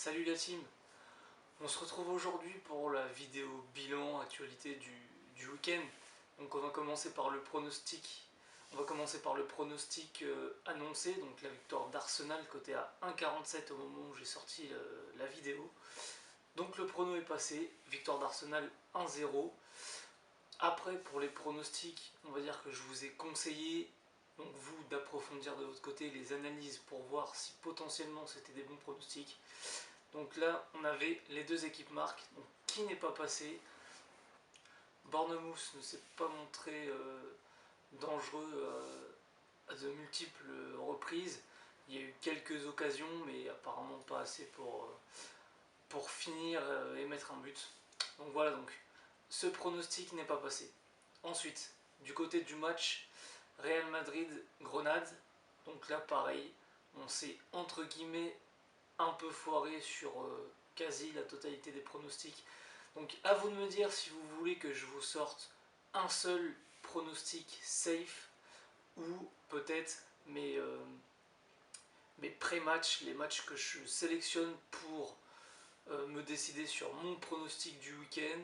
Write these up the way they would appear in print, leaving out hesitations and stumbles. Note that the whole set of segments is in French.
Salut la team, on se retrouve aujourd'hui pour la vidéo bilan actualité du week-end. Donc on va commencer par le pronostic. Annoncé, donc la victoire d'Arsenal côté à 1,47 au moment où j'ai sorti la vidéo. Donc le prono est passé, victoire d'Arsenal 1-0. Après pour les pronostics, on va dire que je vous ai conseillé, donc vous, d'approfondir de votre côté les analyses pour voir si potentiellement c'était des bons pronostics. Donc là, on avait les deux équipes marques. Donc, qui n'est pas passé? Bournemouth ne s'est pas montré dangereux à de multiples reprises. Il y a eu quelques occasions, mais apparemment pas assez pour finir et mettre un but. Donc voilà, donc ce pronostic n'est pas passé. Ensuite, du côté du match, Real Madrid-Grenade. Donc là, pareil, on s'est entre guillemets un peu foiré sur quasi la totalité des pronostics. Donc à vous de me dire si vous voulez que je vous sorte un seul pronostic safe ou peut-être mes pré-matchs, les matchs que je sélectionne pour me décider sur mon pronostic du week-end,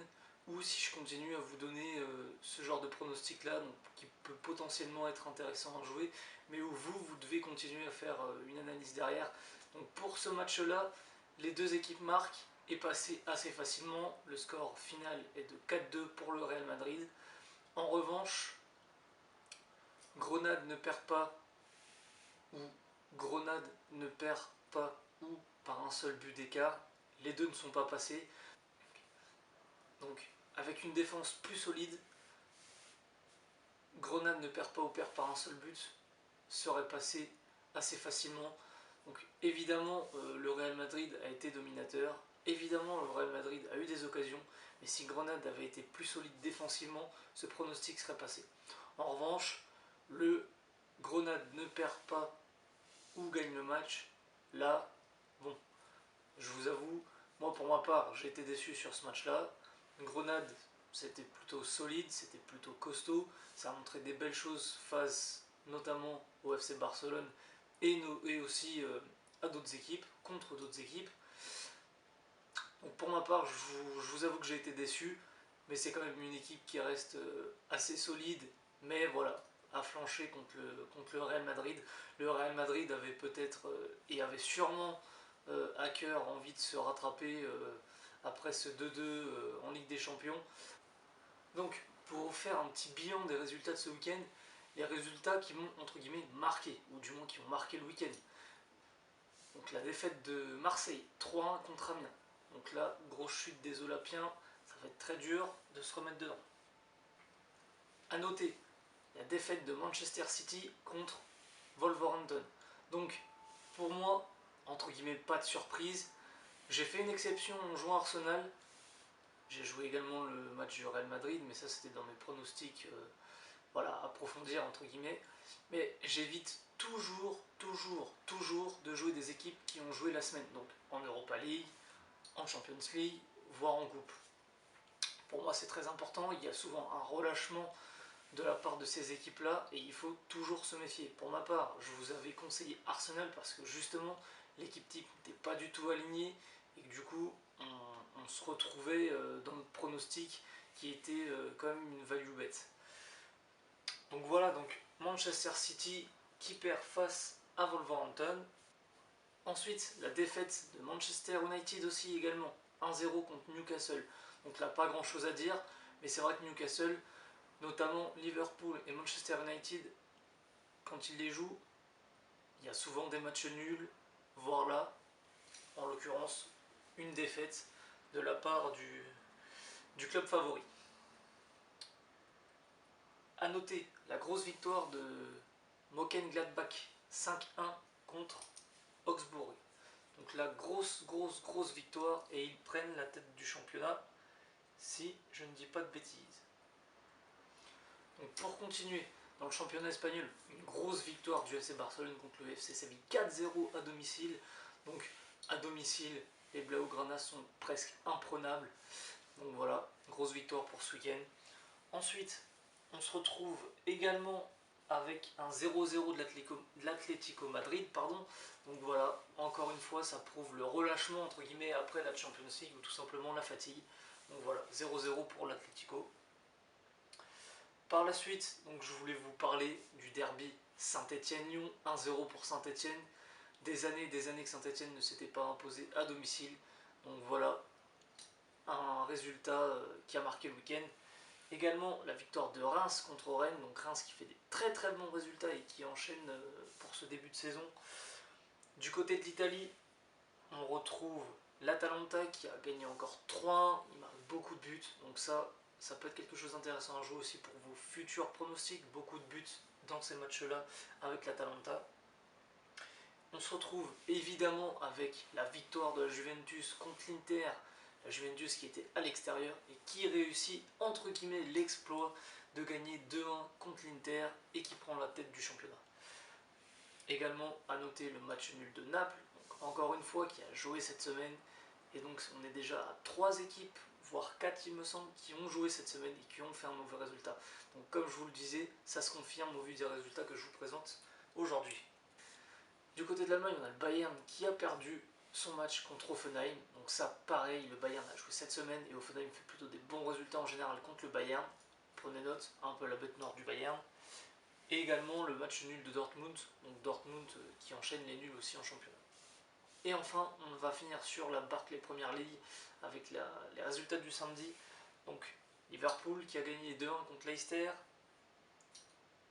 ou si je continue à vous donner ce genre de pronostic là, donc, qui peut potentiellement être intéressant à jouer, mais où vous devez continuer à faire une analyse derrière. Donc pour ce match là, les deux équipes marquent est passé assez facilement, le score final est de 4-2 pour le Real Madrid. En revanche, Grenade ne perd pas, ou Grenade ne perd pas, ou par un seul but d'écart, les deux ne sont pas passés. Donc avec une défense plus solide, Grenade ne perd pas ou perd par un seul but, serait passé assez facilement. Donc évidemment le Real Madrid a été dominateur, évidemment le Real Madrid a eu des occasions, mais si Grenade avait été plus solide défensivement, ce pronostic serait passé. En revanche, le Grenade ne perd pas ou gagne le match, là, bon, je vous avoue, moi pour ma part, j'ai été déçu sur ce match-là. Grenade, c'était plutôt solide, c'était plutôt costaud, ça a montré des belles choses face notamment au FC Barcelone et aussi à d'autres équipes, contre d'autres équipes. Donc pour ma part, je vous avoue que j'ai été déçu, mais c'est quand même une équipe qui reste assez solide, mais voilà, a flanché contre le Real Madrid. Le Real Madrid avait peut-être et avait sûrement à cœur envie de se rattraper après ce 2-2 en Ligue des Champions. Donc pour faire un petit bilan des résultats de ce week-end, les résultats qui m'ont entre guillemets marqué, ou du moins qui ont marqué le week-end. Donc la défaite de Marseille, 3-1 contre Amiens. Donc là, grosse chute des Olympiens, ça va être très dur de se remettre dedans. A noter, la défaite de Manchester City contre Wolverhampton. Donc pour moi, entre guillemets, pas de surprise. J'ai fait une exception en jouant Arsenal. J'ai joué également le match du Real Madrid, mais ça c'était dans mes pronostics, voilà, approfondir entre guillemets. Mais j'évite toujours de jouer des équipes qui ont joué la semaine. Donc en Europa League, en Champions League, voire en coupe. Pour moi c'est très important, il y a souvent un relâchement de la part de ces équipes-là et il faut toujours se méfier. Pour ma part, je vous avais conseillé Arsenal parce que justement l'équipe type n'était pas du tout alignée et que du coup on se retrouvait dans notre pronostic qui était quand même une value bet. Donc voilà, donc Manchester City qui perd face à Wolverhampton. Ensuite, la défaite de Manchester United aussi également, 1-0 contre Newcastle. Donc là, pas grand chose à dire, mais c'est vrai que Newcastle, notamment Liverpool et Manchester United, quand ils les jouent, il y a souvent des matchs nuls, voire là, en l'occurrence, une défaite de la part du club favori. A noter la grosse victoire de Mönchengladbach 5-1 contre Augsbourg. Donc la grosse victoire et ils prennent la tête du championnat si je ne dis pas de bêtises. Donc pour continuer, dans le championnat espagnol, une grosse victoire du FC Barcelone contre le FC Séville 4-0 à domicile. Donc à domicile, les Blaugrana sont presque imprenables. Donc voilà, grosse victoire pour ce week-end. Ensuite, on se retrouve également avec un 0-0 de l'Atlético Madrid, pardon. Donc voilà, encore une fois, ça prouve le relâchement entre guillemets après la Champions League ou tout simplement la fatigue. Donc voilà, 0-0 pour l'Atlético. Par la suite, donc je voulais vous parler du derby Saint-Étienne-Lyon, 1-0 pour Saint-Étienne. Des années et des années que Saint-Étienne ne s'était pas imposé à domicile. Donc voilà, un résultat qui a marqué le week-end. Également la victoire de Reims contre Rennes, donc Reims qui fait des très très bons résultats et qui enchaîne pour ce début de saison. Du côté de l'Italie, on retrouve l'Atalanta qui a gagné encore 3-1, il marque beaucoup de buts, donc ça peut être quelque chose d'intéressant à jouer aussi pour vos futurs pronostics, beaucoup de buts dans ces matchs-là avec l'Atalanta. On se retrouve évidemment avec la victoire de la Juventus contre l'Inter, la Juventus qui était à l'extérieur et qui réussit entre guillemets l'exploit de gagner 2-1 contre l'Inter et qui prend la tête du championnat. Également à noter le match nul de Naples, donc encore une fois qui a joué cette semaine, et donc on est déjà à 3 équipes, voire 4 il me semble, qui ont joué cette semaine et qui ont fait un mauvais résultat. Donc comme je vous le disais, ça se confirme au vu des résultats que je vous présente aujourd'hui. Du côté de l'Allemagne, on a le Bayern qui a perdu son match contre Hoffenheim. Donc ça, pareil, le Bayern a joué cette semaine et Hoffenheim fait plutôt des bons résultats en général contre le Bayern. Prenez note, un peu la bête noire du Bayern. Et également le match nul de Dortmund, donc Dortmund qui enchaîne les nuls aussi en championnat. Et enfin, on va finir sur la Barclays Premier League avec les résultats du samedi. Donc Liverpool qui a gagné 2-1 contre Leicester.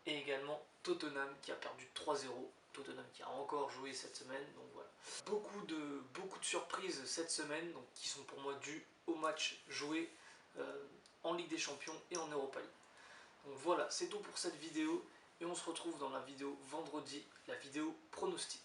Et également Tottenham qui a perdu 3-0. Tottenham qui a encore joué cette semaine, donc voilà. Beaucoup de surprises cette semaine, donc qui sont pour moi dues au match joué en Ligue des Champions et en Europa League. Donc voilà, c'est tout pour cette vidéo, et on se retrouve dans la vidéo vendredi, la vidéo pronostic.